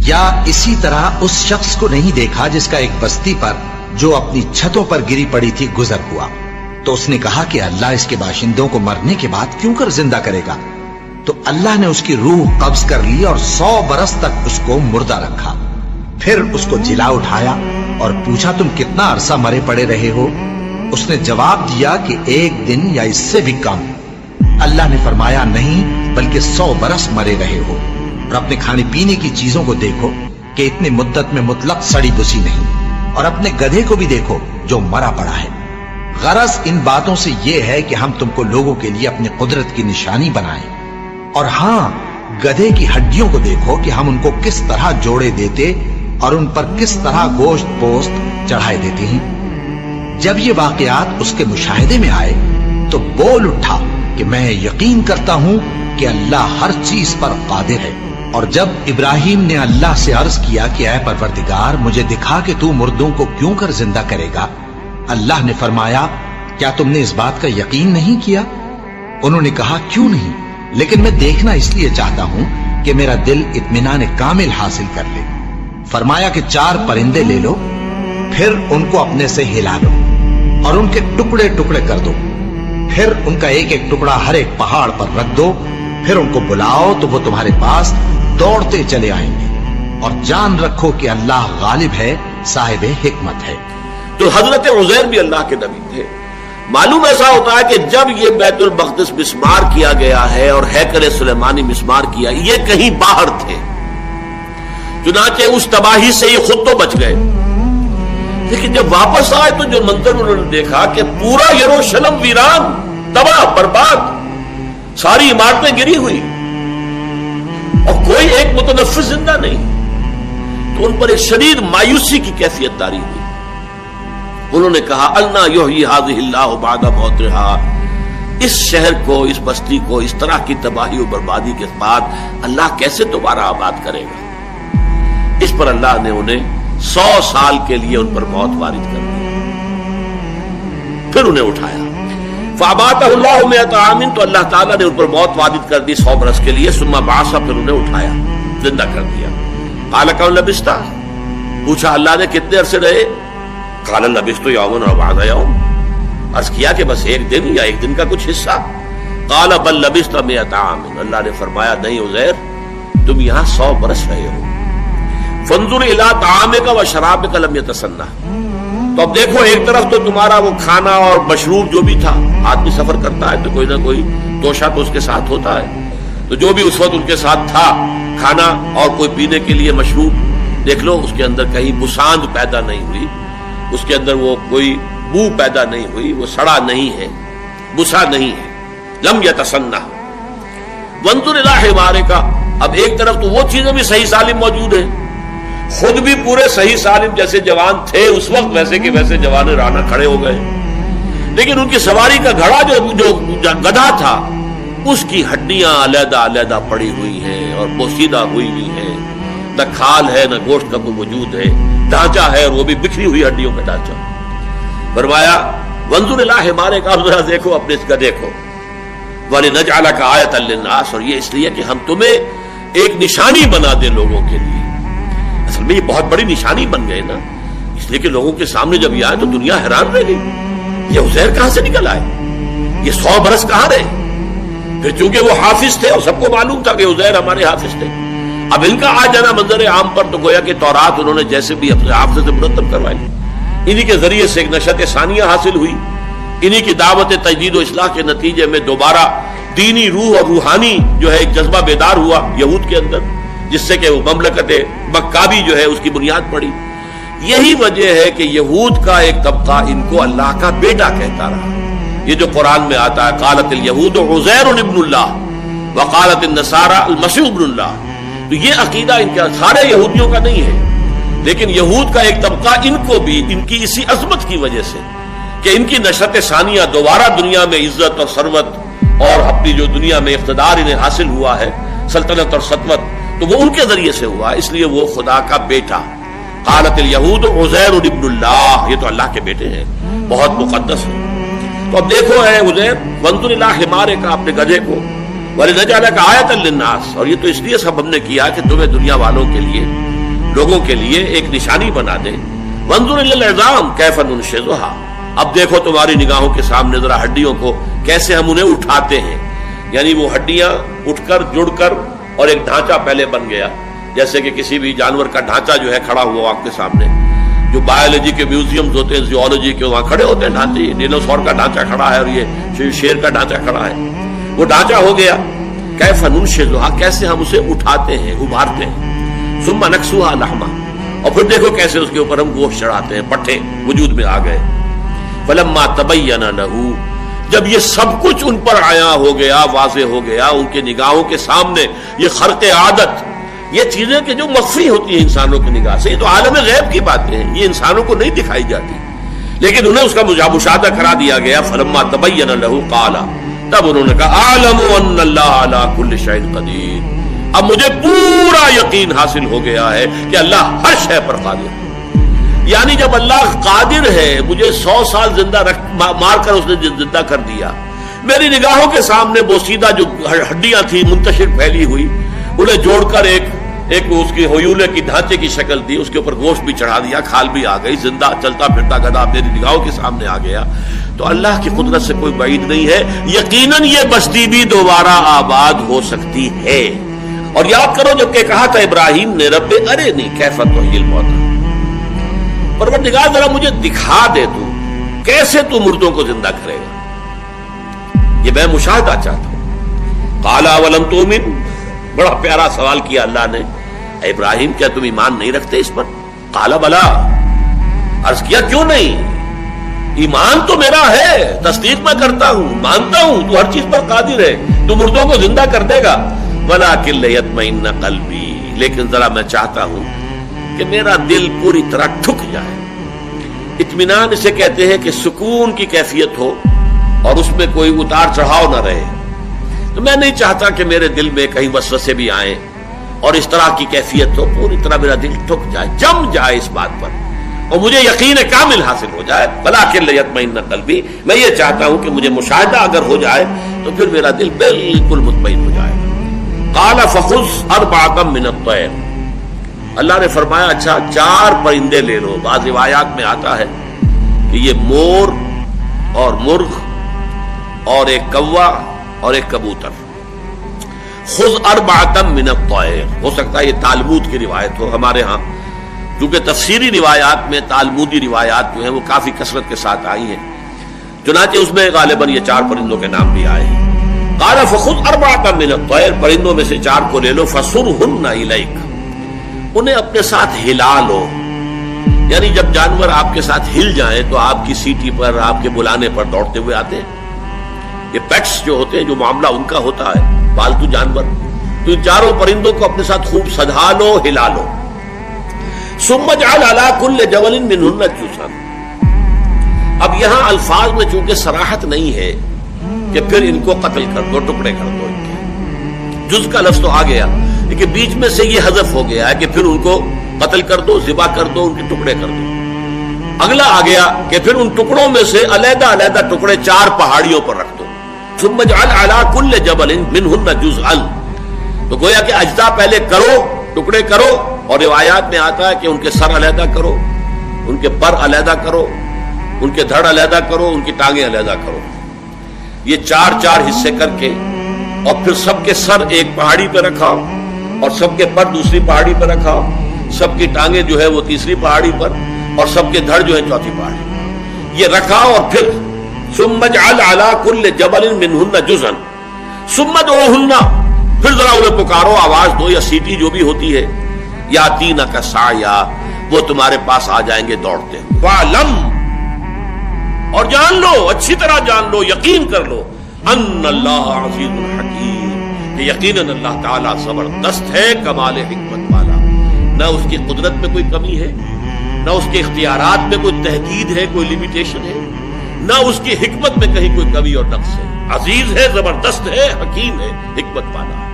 یا اسی طرح اس شخص کو نہیں دیکھا جس کا ایک بستی پر جو اپنی چھتوں پر گری پڑی تھی گزر ہوا، تو اس نے کہا کہ اللہ اس کے باشندوں کو مرنے کے بعد کیوں کر زندہ کرے گا؟ تو اللہ نے اس کی روح قبض کر لی اور 100 برس تک اس کو مردہ رکھا۔ پھر اس کو جلا اٹھایا اور پوچھا تم کتنا عرصہ مرے پڑے رہے ہو؟ اس نے جواب دیا کہ 1 دن یا اس سے بھی کم۔ اللہ نے فرمایا نہیں بلکہ 100 برس مرے رہے ہو، اور اپنے کھانے پینے کی چیزوں کو دیکھو کہ اتنی مدت میں مطلق سڑی بسی نہیں، اور اپنے گدھے کو بھی دیکھو جو مرا پڑا ہے۔ غرض ان باتوں سے یہ ہے کہ ہم تم کو لوگوں کے لیے اپنی قدرت کی نشانی بنائیں، اور ہاں گدھے کی ہڈیوں کو دیکھو کہ ہم ان کو کس طرح جوڑے دیتے اور ان پر کس طرح گوشت پوست چڑھائے دیتے ہیں۔ جب یہ واقعات اس کے مشاہدے میں آئے تو بول اٹھا کہ میں یقین کرتا ہوں کہ اللہ ہر چیز پر قادر ہے۔ اور جب ابراہیم نے اللہ سے عرض کیا کہ اے پروردگار مجھے دکھا کہ تو مردوں کو کیوں کر زندہ کرے گا، اللہ نے فرمایا کیا تم نے اس بات کا یقین نہیں کیا؟ انہوں نے کہا کیوں نہیں، لیکن میں دیکھنا اس لیے چاہتا ہوں کہ میرا دل اطمینان کامل حاصل کر لے۔ فرمایا کہ 4 پرندے لے لو، پھر ان کو اپنے سے ہلا لو اور ان کے ٹکڑے ٹکڑے کر دو، پھر ان کا ایک ایک ٹکڑا ہر ایک پہاڑ پر رکھ دو، پھر ان کو بلاؤ تو وہ تمہارے پاس دوڑتے چلے آئیں گے، اور جان رکھو کہ اللہ غالب ہے، صاحب حکمت ہے۔ تو حضرت عزیر بھی اللہ کے نبی تھے۔ معلوم ایسا ہوتا ہے کہ جب یہ بیت المقدس مسمار کیا گیا ہے اور ہیکل سلیمانی مسمار کیا، یہ کہیں باہر تھے، چنانچہ اس تباہی سے یہ خود تو بچ گئے، لیکن جب واپس آئے تو جو منظر انہوں نے دیکھا کہ پورا یروشلم ویران، تباہ برباد، ساری عمارتیں گری ہوئی اور کوئی ایک متنفس زندہ نہیں، تو ان پر ایک شدید مایوسی کی کیفیت طاری ہوئی۔ انہوں نے کہا انا یحیی ھذہ اللہ بعد موتھا، اس شہر کو، اس بستی کو اس طرح کی تباہی و بربادی کے بعد اللہ کیسے دوبارہ آباد کرے گا؟ اس پر اللہ نے انہیں 100 سال کے لیے ان پر موت وارد کر دی، پھر انہیں اٹھایا۔ فاباتہ اللہ 100 عام، تو اللہ تعالیٰ نے ان پر موت وارد کر دی 100 برس کے لیے، ثم بعث، پھر انہیں اٹھایا، زندہ کر دیا۔ قال کم لبثت، پوچھا اللہ نے کتنے عرصے رہے؟ قال لبثت یوما و بعض یوم، عرض کیا کہ بس 1 دن یا 1 دن کا کچھ حصہ۔ قال بل لبثت 100 عام، اللہ نے فرمایا نہیں عزیر، تم یہاں 100 برس رہے ہو۔ فانظر الی طعامک و شرابک لم یتسنہ، تو اب دیکھو ایک طرف تو تمہارا وہ کھانا اور مشروب جو بھی تھا، آدمی سفر کرتا ہے تو کوئی نہ کوئی توشہ تو اس کے ساتھ ہوتا ہے، تو جو بھی اس وقت ان کے ساتھ تھا کھانا اور کوئی پینے کے لیے مشروب، دیکھ لو اس کے اندر کہیں بساند پیدا نہیں ہوئی، اس کے اندر وہ کوئی بو پیدا نہیں ہوئی، وہ سڑا نہیں ہے، بسا نہیں ہے، لم یتسنہ۔ وانظر الی حمارک، اب ایک طرف تو وہ چیزیں بھی صحیح سالم موجود ہیں، خود بھی پورے صحیح سالم جیسے جوان تھے اس وقت، ویسے کہ ویسے جوان رانا کھڑے ہو گئے، لیکن ان کی سواری کا گھڑا جو گدھا تھا اس کی ہڈیاں علیحدہ علیحدہ پڑی ہوئی ہیں اور بوسیدہ ہوئی ہوئی ہیں، نہ کھال ہے نہ گوشت کا کوئی وجود ہے، ڈھانچہ ہے اور وہ بھی بکھری ہوئی ہڈیوں کا ڈھانچہ۔ فرمایا وانظر الی حمارک، اب ذرا دیکھو اپنے اس گدھے کو، وَلِنَجْعَلَكَ آیَةً لِلنَّاسِ، اور یہ اس لیے کہ ہم تمہیں ایک نشانی بنا دیں لوگوں کے لیے۔ اصل میں یہ بہت بڑی نشانی بن گئے نا، اس لیے کہ لوگوں کے سامنے جب یہ آئے تو دنیا حیران رہ گئی، یہ عزیر کہاں سے نکل آئے، یہ 100 برس کہاں رہے؟ پھر چونکہ وہ حافظ تھے اور سب کو معلوم تھا کہ عزیر ہمارے حافظ تھے، اب ان کا آ جانا منظر عام پر تو گویا کہ تورات انہوں نے جیسے بھی اپنے حافظ سے مرتب کروائی، انہی کے ذریعے سے ایک نشأت ثانیہ حاصل ہوئی، انہی کی دعوت تجدید و اصلاح کے نتیجے میں دوبارہ دینی روح اور روحانی جو ہے ایک جذبہ بیدار ہوا یہود کے اندر، جس سے کہ وہ مملکت مکابی جو ہے اس کی بنیاد پڑی۔ یہی وجہ ہے کہ یہود کا ایک طبقہ ان کو اللہ کا بیٹا کہتا رہا، یہ جو قرآن میں آتا ہے قالت الیہود عزیر ابن اللہ وقالت النصارى المسیح ابن اللہ، تو یہ عقیدہ ان کے سارے یہودیوں کا نہیں ہے، لیکن یہود کا ایک طبقہ ان کو بھی ان کی اسی عظمت کی وجہ سے کہ ان کی نشأت ثانیہ دوبارہ دنیا میں عزت اور ثروت اور اپنی جو دنیا میں اقتدار انہیں حاصل ہوا ہے، سلطنت اور سطوت، تو وہ ان کے ذریعے سے ہوا، اس لیے وہ خدا کا بیٹا۔ قالت الیہود عزیر ابن اللہ، یہ تو اللہ کے بیٹے ہیں، بہت مقدس ہے۔ تو اب دیکھو اے عزیر، وانظر الی حمارک، اپنے گدھے کو، وَلِنَجْعَلَكَ آیَةً لِلنَّاسِ، اور یہ تو اس لیے سب ہم نے کیا کہ تمہیں دنیا والوں کے لیے لوگوں کے لیے ایک نشانی بنا دے. وانظر الی العظام کیف ننشزها، اب دیکھو تمہاری نگاہوں کے سامنے ذرا ہڈیوں کو کیسے ہم انہیں اٹھاتے ہیں. یعنی وہ ہڈیاں اٹھ کر جڑ کر اور ایک ڈھانچہ پہلے بن گیا، جیسے کہ کسی بھی جانور کا ڈھانچہ جو ہے کھڑا ہوا آپ کے سامنے. جو بایولوجی کے میوزیمز ہوتے ہیں، زیولوجی کے، وہاں کھڑے ہوتے ہیں ڈھانچے. ڈینوسور کا ڈھانچہ کھڑا ہے اور یہ شیر کا ڈھانچہ کھڑا ہے. وہ ڈھانچہ ہو گیا. کیف ننشزها، کیسے ہم اسے اٹھاتے ہیں، ابھارتے ہیں. ثم نکسوها لحما، اور پھر دیکھو کیسے اس کے اوپر ہم گوشت چڑھاتے ہیں. پٹھے وجود میں آ گئے. فلما تبین له، جب یہ سب کچھ ان پر عیاں ہو گیا، واضح ہو گیا ان کے نگاہوں کے سامنے، یہ خرق عادت، یہ چیزیں کہ جو مخفی ہوتی ہیں انسانوں کی نگاہ سے، یہ تو عالم غیب کی باتیں ہیں، یہ انسانوں کو نہیں دکھائی جاتی، لیکن انہیں اس کا مشاہدہ کرا دیا گیا. فلما تبین له قال، تب انہوں نے کہا اعلم ان اللہ علی کل شیء قدیر، اب مجھے پورا یقین حاصل ہو گیا ہے کہ اللہ ہر شے پر قادر ہے. یعنی جب اللہ قادر ہے، مجھے 100 سال زندہ مار کر اس نے زندہ کر دیا، میری نگاہوں کے سامنے بوسیدہ جو ہڈیاں تھیں منتشر پھیلی ہوئی، انہیں جوڑ کر ایک اس کی ہیولے کی ڈھانچے کی شکل دی، اس کے اوپر گوشت بھی چڑھا دیا، کھال بھی آ گئی، زندہ چلتا پھرتا گدھا میری نگاہوں کے سامنے آ گیا. تو اللہ کی قدرت سے کوئی بعید نہیں ہے. یقیناً یہ بستی بھی دوبارہ آباد ہو سکتی ہے. اور یاد کرو جب کہ کہا تھا ابراہیم نے، رب ارنی کیف تحیی الموتى، پروردگار ذرا مجھے دکھا دے تو کیسے تو مردوں کو زندہ کرے گا. یہ میں مشاہدہ چاہتا ہوں. قال اولم تؤمن، بڑا پیارا سوال کیا اللہ نے. اے ابراہیم کیا تم ایمان نہیں رکھتے اس پر؟ قال بلا، عرض کیا کیوں نہیں، ایمان تو میرا ہے، تصدیق میں کرتا ہوں، مانتا ہوں تو ہر چیز پر قادر ہے، تو مردوں کو زندہ کر دے گا. ولکن لیطمئن قلبی، لیکن ذرا میں چاہتا ہوں کہ میرا دل پوری طرح ٹھک جائے. اطمینان اسے کہتے ہیں کہ سکون کی کیفیت ہو اور اس میں کوئی اتار چڑھاؤ نہ رہے. تو میں نہیں چاہتا کہ میرے دل میں کہیں وسوسے بھی آئیں اور اس طرح کی کیفیت ہو، پوری طرح میرا دل ٹھک جائے، جم جائے اس بات پر اور مجھے یقین کامل حاصل ہو جائے. ولکن لیطمئن قلبی، میں یہ چاہتا ہوں کہ مجھے مشاہدہ اگر ہو جائے تو پھر میرا دل بالکل مطمئن ہو جائے. قال فخذ اربعۃ من الطیر، اللہ نے فرمایا اچھا 4 پرندے لے لو. بعض روایات میں آتا ہے کہ یہ مور اور مرغ اور ایک کوا اور ایک کبوتر. خذ اربعۃ من الطیر، ہو سکتا ہے یہ تالمود کی روایت ہو. ہمارے ہاں کیونکہ تفسیری روایات میں تالمودی روایات جو ہیں وہ کافی کثرت کے ساتھ آئی ہیں، چنانچہ اس میں غالباً یہ 4 پرندوں کے نام بھی آئے ہیں. قال فخذ اربعۃ من الطیر، پرندوں میں سے 4 کو لے لو. فصرهن الیک، انہیں اپنے ساتھ ہلا لو. یعنی جب جانور آپ کے ساتھ ہل جائیں تو آپ کی سیٹی پر، آپ کے بلانے پر دوڑتے ہوئے آتے ہیں. یہ پیٹس جو ہوتے ہیں، جو معاملہ ان کا ہوتا ہے، پالتو جانور، تو ان 4 پرندوں کو اپنے ساتھ خوب سدھا لو، ہلا لو. ثم اجعل علی کل جبل منہن جزءا، اب یہاں الفاظ میں چونکہ صراحت نہیں ہے کہ پھر ان کو قتل کر دو، ٹکڑے کر دو. ان کے جز کا لفظ تو آ گیا لیکن بیچ میں سے یہ حذف ہو گیا ہے کہ پھر ان کو قتل کر دو، ذبح کر دو، ان کے ٹکڑے کر دو. اگلا آ گیا کہ پھر ان ٹکڑوں میں سے علیحدہ علیحدہ ٹکڑے 4 پہاڑیوں پر رکھ دو. ثم اجعل علی کل جبل منہن جزءا، تو گویا کہ اجزاء پہلے کرو، ٹکڑے کرو، اور روایات میں آتا ہے کہ ان کے سر علیحدہ کرو، ان کے پر علیحدہ کرو، ان کے دھڑ علیحدہ کرو، ان کی ٹانگیں علیحدہ کرو. یہ 4 حصے کر کے اور پھر سب کے سر ایک پہاڑی پہ رکھا اور سب کے پر دوسری پہاڑی پہ رکھا، سب کی ٹانگیں جو ہے وہ تیسری پہاڑی پر اور سب کے دھڑ جو ہے چوتھی پہاڑی، یہ رکھا. اور پھر ثم اجعل علی کل جبل منہن جزءا ثم ادعوہن، پھر ذرا انہیں پکارو، آواز دو یا سیٹی جو بھی ہوتی ہے. یاتینک سعیا، وہ تمہارے پاس آ جائیں گے دوڑتے. فاعلم، اور جان لو، اچھی طرح جان لو، یقین کر لو، ان اللہ عزیز الحکیم، کہ یقیناً اللہ تعالیٰ زبردست ہے، کمال حکمت والا. نہ اس کی قدرت میں کوئی کمی ہے، نہ اس کے اختیارات میں کوئی تحدید ہے، کوئی لمیٹیشن ہے، نہ اس کی حکمت میں کہیں کوئی کمی اور نقص ہے. عزیز ہے، زبردست ہے، حکیم ہے، حکمت والا.